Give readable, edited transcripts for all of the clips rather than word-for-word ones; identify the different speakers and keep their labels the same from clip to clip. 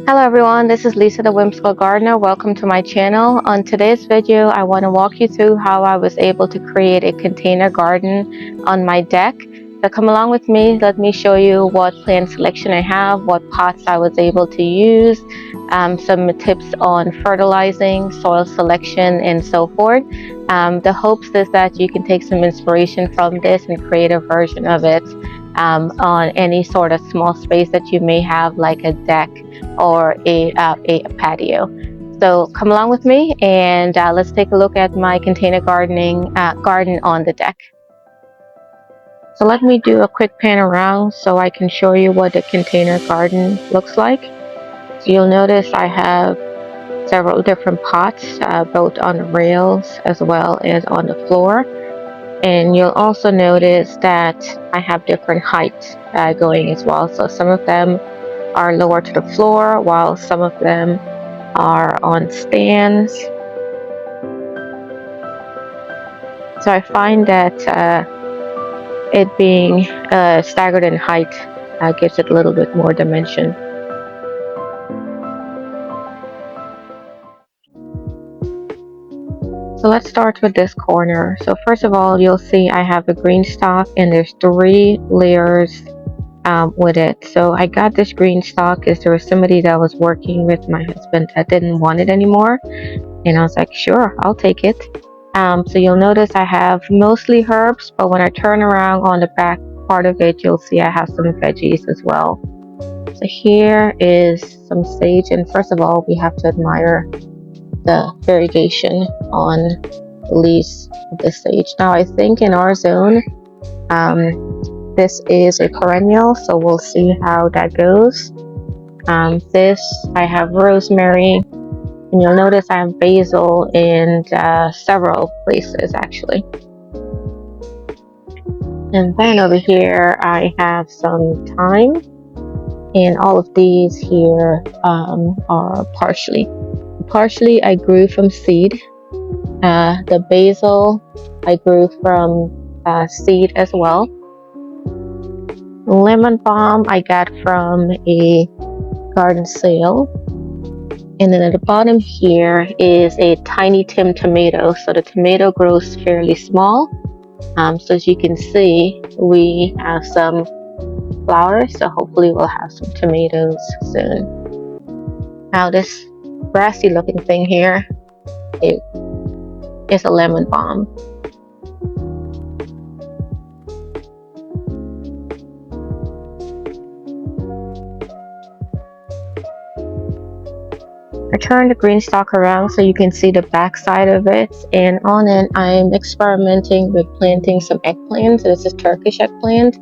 Speaker 1: Hello everyone, this is Lisa the Whimsical Gardener. Welcome to my channel. On today's video, I want to walk you through how I was able to create a container garden on my deck. So come along with me, let me show you what plant selection I have, what pots I was able to use, some tips on fertilizing, soil selection, and so forth. The hopes is that you can take some inspiration from this and create a version of it on any sort of small space that you may have, like a deck or a patio. So come along with me and let's take a look at my container garden on the deck. So let me do a quick pan around so I can show you what the container garden looks like. So you'll notice I have several different pots, both on the rails as well as on the floor. And you'll also notice that I have different heights going as well. So some of them are lower to the floor, while some of them are on stands. So I find that it being staggered in height gives it a little bit more dimension. So let's start with this corner. So first of all, you'll see I have a green stock and there's 3 layers with it. So I got this green stock because there was somebody that was working with my husband that didn't want it anymore, and I was like, sure, I'll take it. So you'll notice I have mostly herbs, but when I turn around on the back part of it, you'll see I have some veggies as well. So here is some sage, and first of all, we have to admire the variegation on the leaves of the sage. Now I think in our zone, this is a perennial, so we'll see how that goes. This, I have rosemary, and you'll notice I have basil in several places actually. And then over here I have some thyme, and all of these here are parsley. Parsley I grew from seed. The basil I grew from seed as well. Lemon balm I got from a garden sale. And then at the bottom here is a tiny Tim tomato. So the tomato grows fairly small. So as you can see, we have some flowers, so hopefully we'll have some tomatoes soon. Now this grassy looking thing here is a lemon balm. I turned the green stalk around so you can see the back side of it, and on it I'm experimenting with planting some eggplants. This is Turkish eggplant,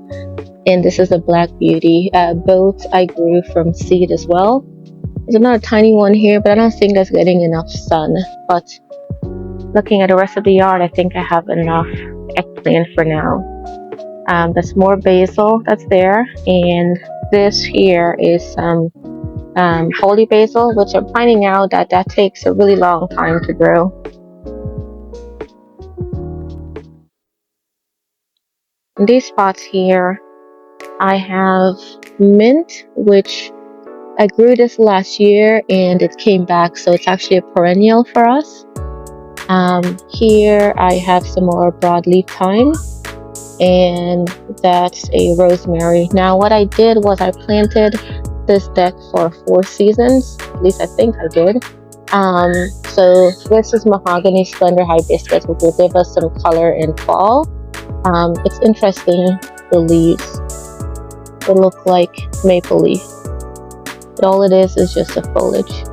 Speaker 1: and this is a black beauty. Both I grew from seed as well. There's another tiny one here, but I don't think that's getting enough sun. But looking at the rest of the yard, I think I have enough eggplant for now. There's more basil that's there, and this here is some holy basil, which I'm finding out that takes a really long time to grow. In these spots here, I have mint, which I grew this last year and it came back, so it's actually a perennial for us. Here I have some more broadleaf thyme, and that's a rosemary. Now what I did was I planted this deck for 4 seasons, at least I think I did. So this is mahogany splendor hibiscus, which will give us some color in fall. It's interesting, the leaves, they look like maple leaf, but all it is just a foliage.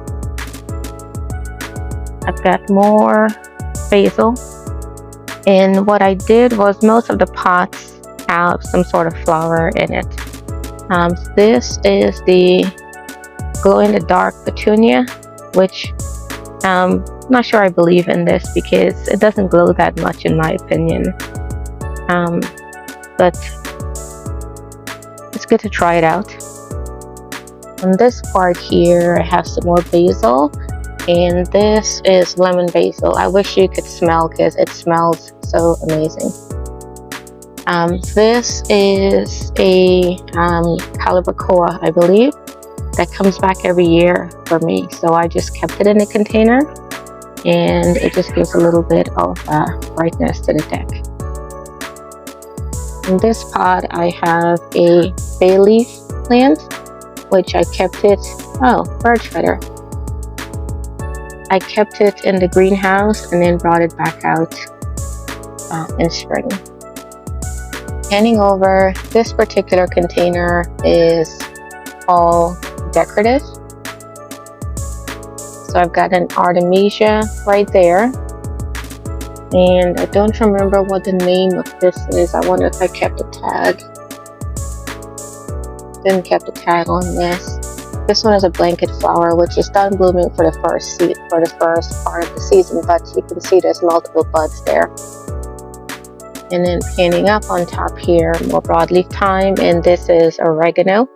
Speaker 1: I've got more basil, and what I did was most of the pots have some sort of flower in it. This is the glow-in-the-dark petunia, which I'm not sure I believe in this because it doesn't glow that much in my opinion. But it's good to try it out. On this part here, I have some more basil, and this is lemon basil. I wish you could smell because it smells so amazing. This is a calibrachoa, I believe. that comes back every year for me. So I just kept it in a container, and it just gives a little bit of brightness to the deck. In this pot, I have a bay leaf plant, which I kept it, bird feather. I kept it in the greenhouse and then brought it back out in spring. Handing over, this particular container is all decorative. So I've got an Artemisia right there. And I don't remember what the name of this is. I wonder if I kept a tag. Didn't keep the tag on this. This one is a blanket flower, which is done blooming for the first part of the season, but you can see there's multiple buds there. And then panning up on top here, more broadleaf thyme, and this is oregano.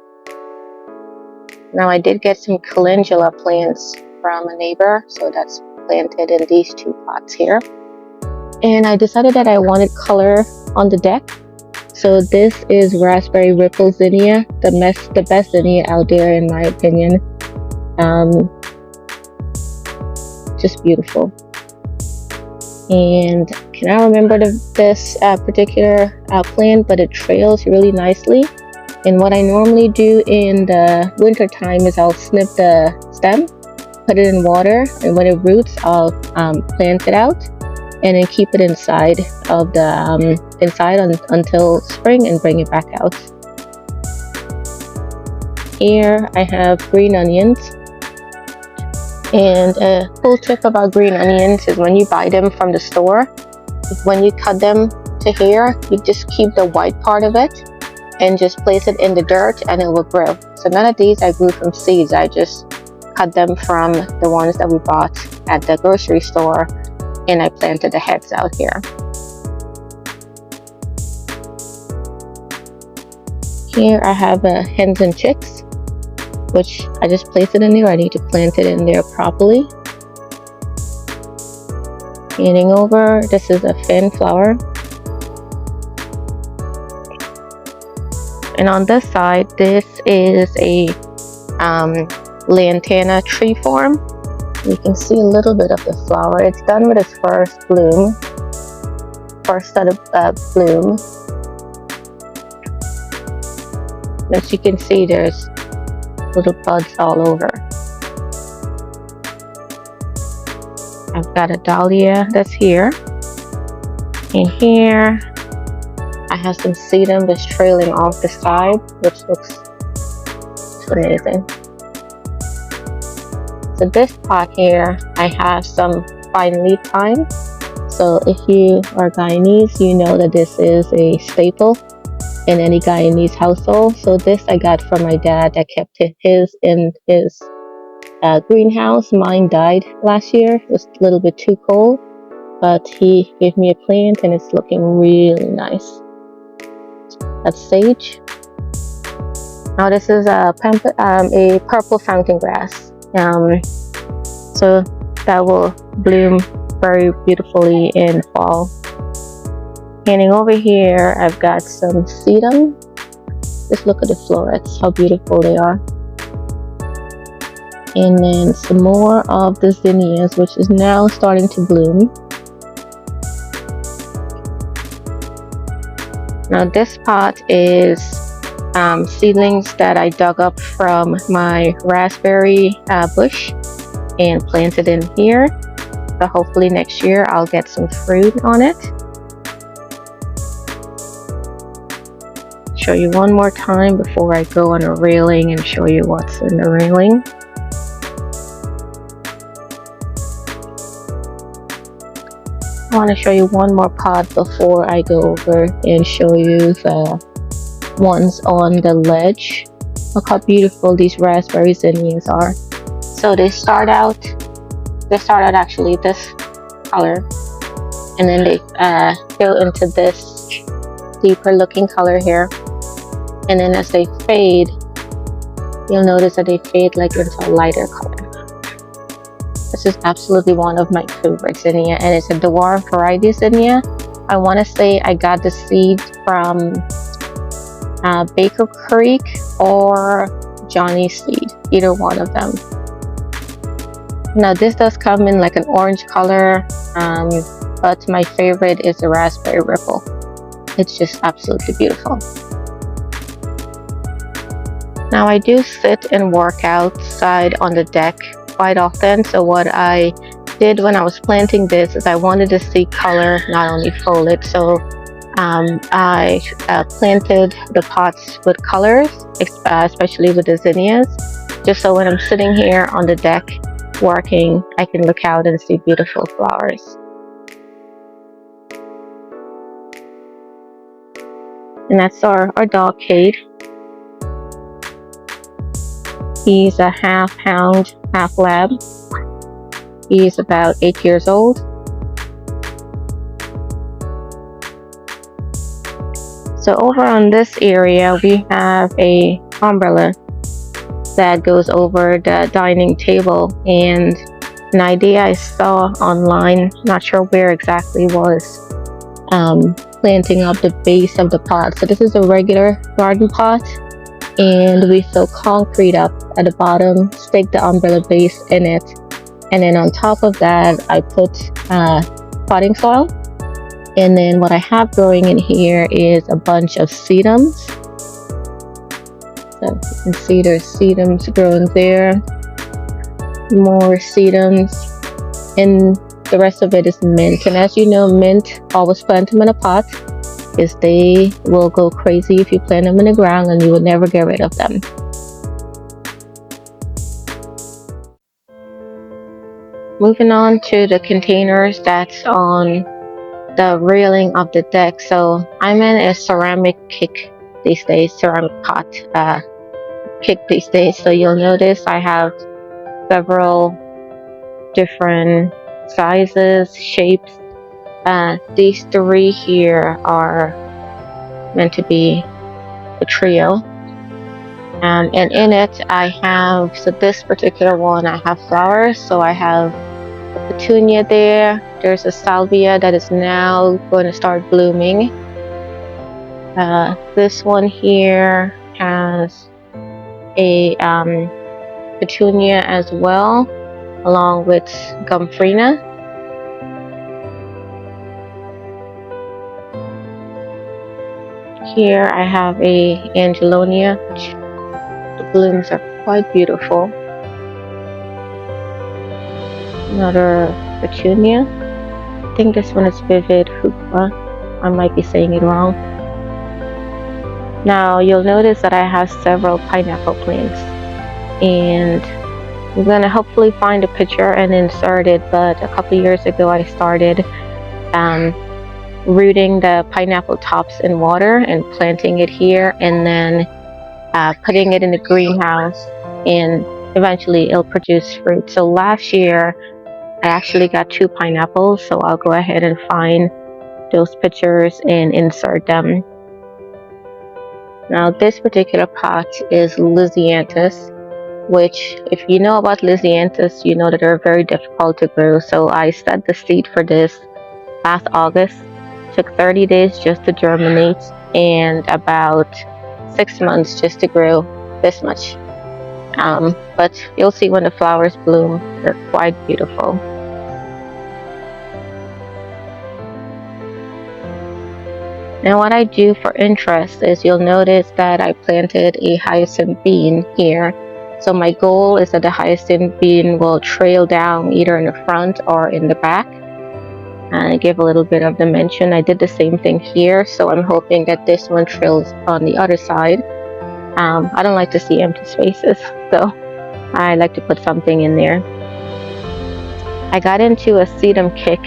Speaker 1: Now I did get some calendula plants from a neighbor, so that's planted in these two pots here. And I decided that I wanted color on the deck. So this is raspberry ripple zinnia, the best zinnia out there in my opinion. Just beautiful. And cannot remember this particular plant, but it trails really nicely. And what I normally do in the winter time is I'll snip the stem, put it in water, and when it roots, I'll plant it out and then keep it inside of the until spring and bring it back out. Here I have green onions. And a cool tip about green onions is when you buy them from the store, when you cut them to here, you just keep the white part of it and just place it in the dirt and it will grow. So none of these I grew from seeds. I just cut them from the ones that we bought at the grocery store, and I planted the heads out here. Here I have hens and chicks, which I just place it in there. I need to plant it in there properly. Handing over, this is a fan flower. And on this side, this is a lantana tree form. You can see a little bit of the flower. It's done with its first bloom, first set of bloom. As you can see, there's little buds all over. I've got a dahlia that's here. And here I have some sedum that's trailing off the side, which looks amazing. So this pot here, I have some fine leaf thyme. So if you are Guyanese, you know that this is a staple in any Guyanese household. So this I got from my dad that kept his in his greenhouse. Mine died last year. It was a little bit too cold, but he gave me a plant and it's looking really nice. That's sage. Now this is a purple fountain grass. So that will bloom very beautifully in fall. Handing over here, I've got some sedum. Just look at the florets, how beautiful they are. And then some more of the zinnias, which is now starting to bloom. Now this pot is seedlings that I dug up from my raspberry bush and planted in here. So hopefully next year I'll get some fruit on it. Show you one more time before I go on a railing and show you what's in the railing. I want to show you one more pot before I go over and show you the ones on the ledge. Look how beautiful these raspberry zinnias are. So they start out actually this color, and then they go into this deeper looking color here, and then as they fade, you'll notice that they fade like into a lighter color. This is absolutely one of my favorite zinnia, and it's a dwarf variety zinnia. I want to say I got the seed from Baker Creek or Johnny's Seed. either one of them. Now this does come in like an orange color, but my favorite is the raspberry ripple. It's just absolutely beautiful. Now I do sit and work outside on the deck quite often, so what I did when I was planting this is I wanted to see color, not only foliage. So I planted the pots with colors, especially with the zinnias, just so when I'm sitting here on the deck working, I can look out and see beautiful flowers. And that's our dog Cade. He's a half hound, half lab. He's about 8 years old. So over on this area, we have a umbrella that goes over the dining table, and an idea I saw online, not sure where exactly, was planting up the base of the pot. So this is a regular garden pot, and we fill concrete up at the bottom, stick the umbrella base in it, and then on top of that I put potting soil. And then what I have growing in here is a bunch of sedums. So you can see there's sedums growing there, more sedums, and the rest of it is mint. And as you know, mint, always plant them in a pot, because they will go crazy if you plant them in the ground, and you will never get rid of them. Moving on to the containers that's on the railing of the deck. So I'm in a ceramic kick these days, ceramic pot kick these days. So you'll notice I have several different sizes, shapes. These three here are meant to be a trio. And in it I have, so this particular one, I have flowers. So I have a petunia there. There's a salvia that is now going to start blooming. This one here has a petunia as well, along with gomphrena. Here I have a angelonia, which the blooms are quite beautiful. Another petunia. I think this one is vivid hoopla. I might be saying it wrong. Now you'll notice that I have several pineapple plants, and I'm gonna hopefully find a picture and insert it, but a couple years ago I started rooting the pineapple tops in water and planting it here, and then putting it in the greenhouse, and eventually it'll produce fruit. So last year I actually got 2 pineapples, so I'll go ahead and find those pictures and insert them. Now this particular pot is Lisianthus, which, if you know about Lisianthus, you know that they're very difficult to grow. So I set the seed for this last August. Took 30 days just to germinate, and about 6 months just to grow this much. But you'll see when the flowers bloom, they're quite beautiful. Now what I do for interest is, you'll notice that I planted a hyacinth bean here. So my goal is that the hyacinth bean will trail down either in the front or in the back, and give a little bit of dimension. I did the same thing here, so I'm hoping that this one trails on the other side. I don't like to see empty spaces, so I like to put something in there. I got into a sedum kick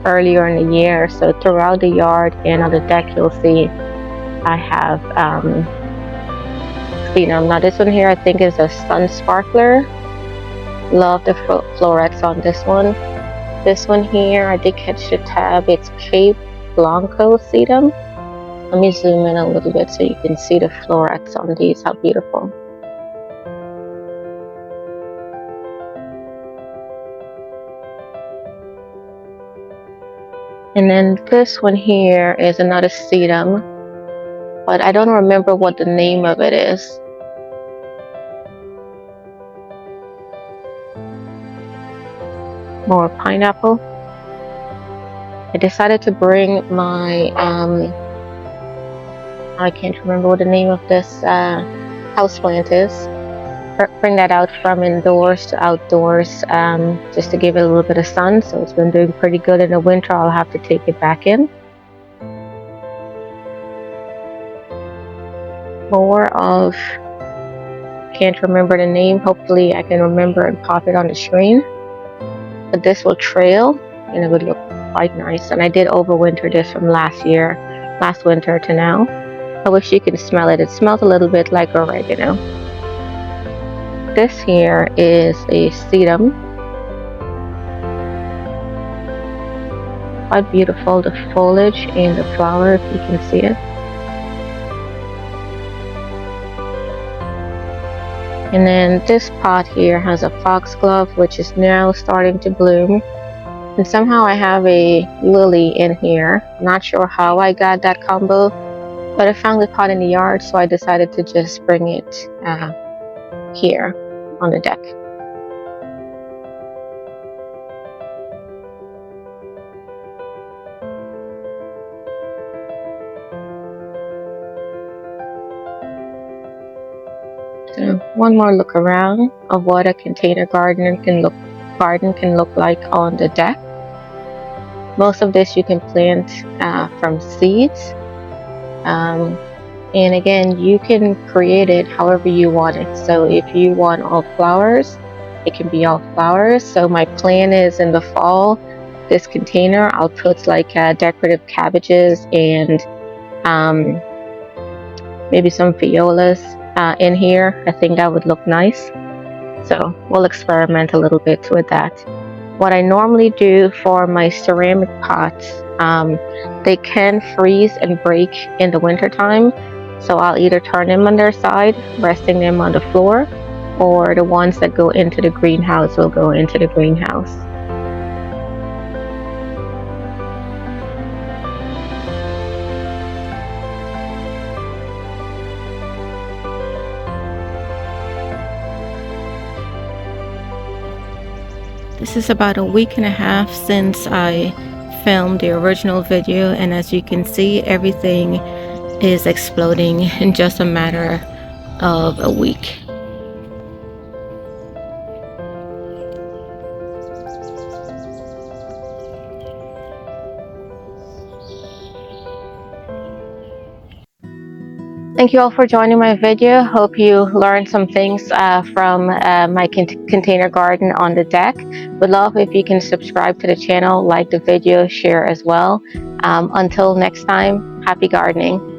Speaker 1: earlier in the year, so throughout the yard and on the deck you'll see I have sedum. Now this one here I think is a sun sparkler. Love the florets on this one. This one here, I did catch the tab, it's Cape Blanco sedum. Let me zoom in a little bit so you can see the florets on these, how beautiful. And then this one here is another sedum, but I don't remember what the name of it is. More pineapple. I decided to bring my I can't remember what the name of this houseplant is. Bring that out from indoors to outdoors, just to give it a little bit of sun. So it's been doing pretty good. In the winter I'll have to take it back in. More of, can't remember the name, hopefully I can remember and pop it on the screen. But this will trail and it would look quite nice. And I did overwinter this from last winter to now. I wish you can smell it. It smells a little bit like oregano. This here is a sedum. Quite beautiful, the foliage and the flower, if you can see it. And then this pot here has a foxglove, which is now starting to bloom. And somehow I have a lily in here. Not sure how I got that combo, but I found the pot in the yard, so I decided to just bring it here on the deck. So one more look around of what a container garden can look like on the deck. Most of this you can plant from seeds. And again, you can create it however you want it. So if you want all flowers, it can be all flowers. So my plan is in the fall, this container, I'll put like decorative cabbages and maybe some violas in here. I think that would look nice. So we'll experiment a little bit with that. What I normally do for my ceramic pots, they can freeze and break in the wintertime. So I'll either turn them on their side, resting them on the floor, or the ones that go into the greenhouse will go into the greenhouse. This is about a week and a half since I filmed the original video, and as you can see, everything is exploding in just a matter of a week. Thank you all for joining my video. Hope you learned some things from my container garden on the deck. Would love if you can subscribe to the channel, like the video, share as well. Until next time, happy gardening.